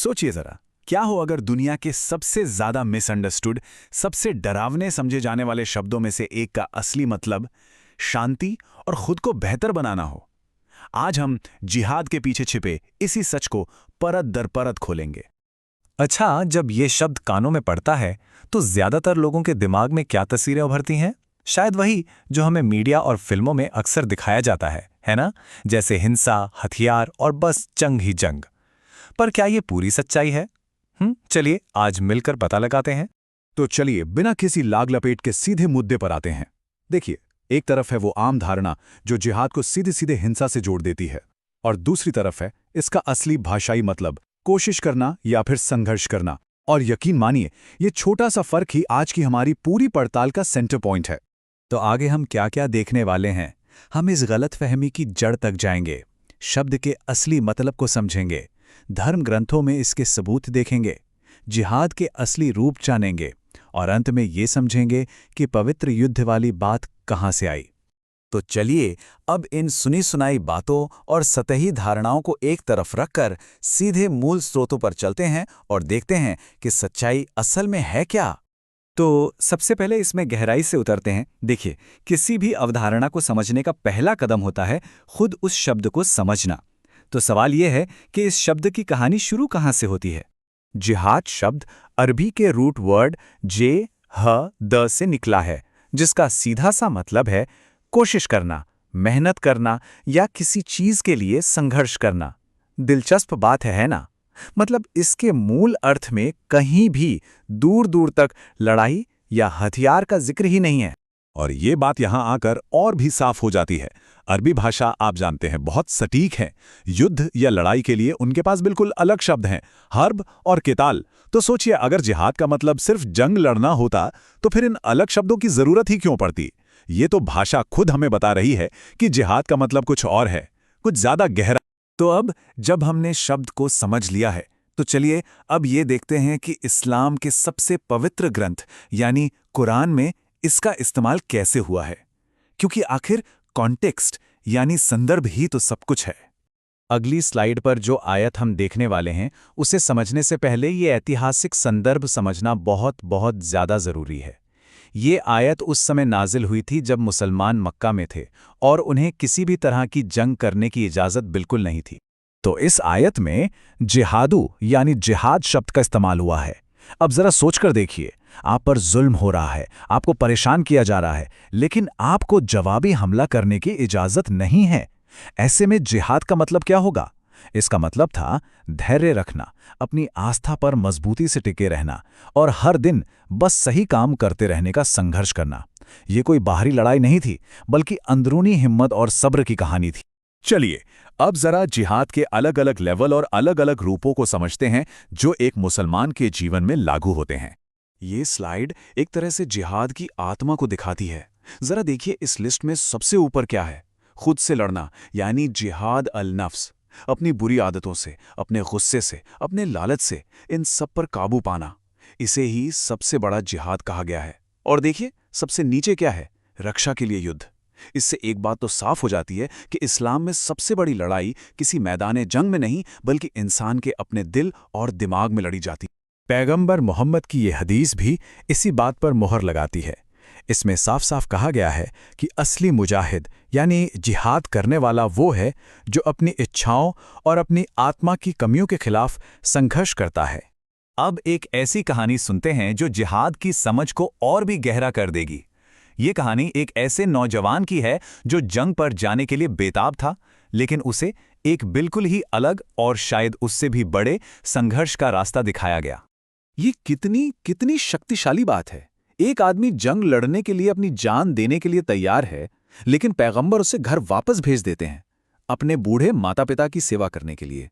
सोचिए जरा, क्या हो अगर दुनिया के सबसे ज्यादा मिसअंडरस्टूड, सबसे डरावने समझे जाने वाले शब्दों में से एक का असली मतलब शांति और खुद को बेहतर बनाना हो। आज हम जिहाद के पीछे छिपे इसी सच को परत दर परत खोलेंगे। अच्छा, जब ये शब्द कानों में पड़ता है तो ज्यादातर लोगों के दिमाग में क्या तस्वीरें उभरती हैं? शायद वही जो हमें मीडिया और फिल्मों में अक्सर दिखाया जाता है ना? जैसे हिंसा, हथियार और बस जंग ही जंग। पर क्या ये पूरी सच्चाई है? चलिए आज मिलकर पता लगाते हैं। तो चलिए बिना किसी लाग लपेट के सीधे मुद्दे पर आते हैं। देखिए, एक तरफ है वो आम धारणा जो जिहाद को सीधे सीधे हिंसा से जोड़ देती है, और दूसरी तरफ है इसका असली भाषाई मतलब कोशिश करना या फिर संघर्ष करना। और यकीन मानिए, ये छोटा सा फर्क ही आज की हमारी पूरी पड़ताल का सेंटर पॉइंट है। तो आगे हम क्या क्या देखने वाले हैं? हम इस गलतफहमी की जड़ तक जाएंगे, शब्द के असली मतलब को समझेंगे, धर्म ग्रंथों में इसके सबूत देखेंगे, जिहाद के असली रूप जानेंगे और अंत में ये समझेंगे कि पवित्र युद्ध वाली बात कहाँ से आई। तो चलिए अब इन सुनी सुनाई बातों और सतही धारणाओं को एक तरफ रखकर सीधे मूल स्रोतों पर चलते हैं और देखते हैं कि सच्चाई असल में है क्या। तो सबसे पहले इसमें गहराई से उतरते हैं। देखिए, किसी भी अवधारणा को समझने का पहला कदम होता है खुद उस शब्द को समझना। तो सवाल यह है कि इस शब्द की कहानी शुरू कहाँ से होती है? जिहाद शब्द अरबी के रूट वर्ड जे ह द से निकला है, जिसका सीधा सा मतलब है कोशिश करना, मेहनत करना या किसी चीज के लिए संघर्ष करना। दिलचस्प बात है ना? मतलब इसके मूल अर्थ में कहीं भी दूर दूर तक लड़ाई या हथियार का जिक्र ही नहीं है। और ये बात यहाँ आकर और भी साफ हो जाती है। अरबी भाषा आप जानते हैं बहुत सटीक है। युद्ध या लड़ाई के लिए उनके पास बिल्कुल अलग शब्द हैं, हर्ब और किताल। तो सोचिए, अगर जिहाद का मतलब सिर्फ जंग लड़ना होता तो फिर इन अलग शब्दों की जरूरत ही क्यों पड़ती? ये तो भाषा खुद हमें बता रही है कि जिहाद का मतलब कुछ और है, कुछ ज्यादा गहरा। तो अब जब हमने शब्द को समझ लिया है, तो चलिए अब ये देखते हैं कि इस्लाम के सबसे पवित्र ग्रंथ यानी कुरान में इसका इस्तेमाल कैसे हुआ है, क्योंकि आखिर कॉन्टेक्स्ट यानी संदर्भ ही तो सब कुछ है। अगली स्लाइड पर जो आयत हम देखने वाले हैं, उसे समझने से पहले ये ऐतिहासिक संदर्भ समझना बहुत बहुत ज़्यादा ज़रूरी है। ये आयत उस समय नाजिल हुई थी जब मुसलमान मक्का में थे और उन्हें किसी भी तरह की जंग करने की इजाज़त बिल्कुल नहीं थी। तो इस आयत में जिहादू यानी जिहाद शब्द का इस्तेमाल हुआ है। अब ज़रा सोचकर देखिए, आप पर जुल्म हो रहा है, आपको परेशान किया जा रहा है, लेकिन आपको जवाबी हमला करने की इजाज़त नहीं है। ऐसे में जिहाद का मतलब क्या होगा? इसका मतलब था धैर्य रखना, अपनी आस्था पर मजबूती से टिके रहना और हर दिन बस सही काम करते रहने का संघर्ष करना। ये कोई बाहरी लड़ाई नहीं थी, बल्कि अंदरूनी हिम्मत और सब्र की कहानी थी। चलिए अब जरा जिहाद के अलग अलग लेवल और अलग अलग रूपों को समझते हैं जो एक मुसलमान के जीवन में लागू होते हैं। ये स्लाइड एक तरह से जिहाद की आत्मा को दिखाती है। जरा देखिए, इस लिस्ट में सबसे ऊपर क्या है? खुद से लड़ना यानी जिहाद अल नफ्स, अपनी बुरी आदतों से, अपने गुस्से से, अपने लालच से, इन सब पर काबू पाना। इसे ही सबसे बड़ा जिहाद कहा गया है। और देखिए सबसे नीचे क्या है? रक्षा के लिए युद्ध। इससे एक बात तो साफ हो जाती है कि इस्लाम में सबसे बड़ी लड़ाई किसी मैदान जंग में नहीं, बल्कि इंसान के अपने दिल और दिमाग में लड़ी जाती। पैगंबर मोहम्मद की ये हदीस भी इसी बात पर मोहर लगाती है। इसमें साफ साफ कहा गया है कि असली मुजाहिद यानी जिहाद करने वाला वो है जो अपनी इच्छाओं और अपनी आत्मा की कमियों के खिलाफ संघर्ष करता है। अब एक ऐसी कहानी सुनते हैं जो जिहाद की समझ को और भी गहरा कर देगी। ये कहानी एक ऐसे नौजवान की है जो जंग पर जाने के लिए बेताब था, लेकिन उसे एक बिल्कुल ही अलग और शायद उससे भी बड़े संघर्ष का रास्ता दिखाया गया। ये कितनी कितनी शक्तिशाली बात है। एक आदमी जंग लड़ने के लिए अपनी जान देने के लिए तैयार है, लेकिन पैगंबर उसे घर वापस भेज देते हैं अपने बूढ़े माता पिता की सेवा करने के लिए,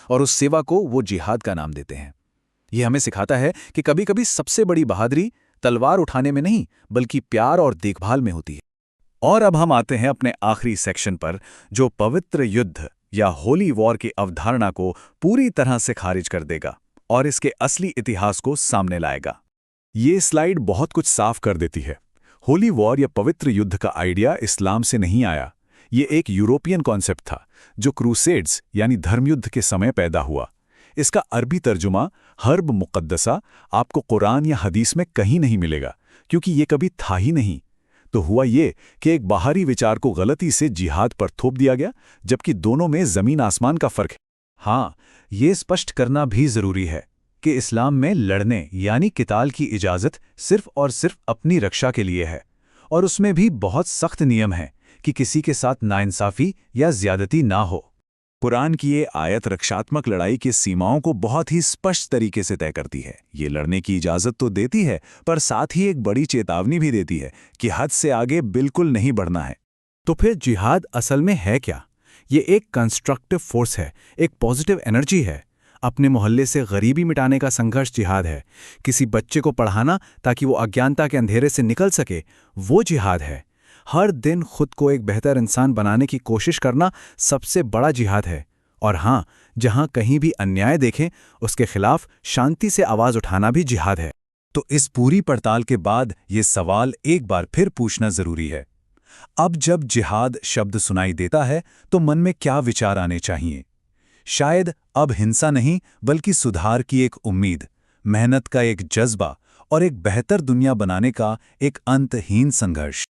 और उस सेवा को वो जिहाद का नाम देते हैं। यह हमें सिखाता है कि कभी कभी सबसे बड़ी बहादुरी तलवार उठाने में नहीं, बल्कि प्यार और देखभाल में होती है। और अब हम आते हैं अपने आखिरी सेक्शन पर, जो पवित्र युद्ध या होली वॉर की अवधारणा को पूरी तरह से खारिज कर देगा और इसके असली इतिहास को सामने लाएगा। ये स्लाइड बहुत कुछ साफ कर देती है। होली वॉर या पवित्र युद्ध का आइडिया इस्लाम से नहीं आया। ये एक यूरोपियन कॉन्सेप्ट था जो क्रूसेड्स यानी धर्मयुद्ध के समय पैदा हुआ। इसका अरबी तर्जुमा हर्ब मुक़द्दसा आपको कुरान या हदीस में कहीं नहीं मिलेगा, क्योंकि ये कभी था ही नहीं। तो हुआ ये कि एक बाहरी विचार को गलती से जिहाद पर थोप दिया गया, जबकि दोनों में ज़मीन आसमान का फ़र्क है। हाँ, ये स्पष्ट करना भी ज़रूरी है कि इस्लाम में लड़ने यानी किताल की इजाज़त सिर्फ़ और सिर्फ़ अपनी रक्षा के लिए है, और उसमें भी बहुत सख्त नियम हैं कि किसी के साथ नाइंसाफ़ी या ज़्यादती ना हो। कुरान की ये आयत रक्षात्मक लड़ाई की सीमाओं को बहुत ही स्पष्ट तरीके से तय करती है। ये लड़ने की इजाज़त तो देती है, पर साथ ही एक बड़ी चेतावनी भी देती है कि हद से आगे बिल्कुल नहीं बढ़ना है। तो फिर जिहाद असल में है क्या? ये एक कंस्ट्रक्टिव फोर्स है, एक पॉजिटिव एनर्जी है। अपने मोहल्ले से गरीबी मिटाने का संघर्ष जिहाद है। किसी बच्चे को पढ़ाना ताकि वो अज्ञानता के अंधेरे से निकल सके, वो जिहाद है। हर दिन खुद को एक बेहतर इंसान बनाने की कोशिश करना सबसे बड़ा जिहाद है। और हाँ, जहाँ कहीं भी अन्याय देखें, उसके खिलाफ शांति से आवाज़ उठाना भी जिहाद है। तो इस पूरी पड़ताल के बाद ये सवाल एक बार फिर पूछना ज़रूरी है। अब जब जिहाद शब्द सुनाई देता है तो मन में क्या विचार आने चाहिए? शायद अब हिंसा नहीं, बल्कि सुधार की एक उम्मीद, मेहनत का एक जज्बा और एक बेहतर दुनिया बनाने का एक अंतहीन संघर्ष।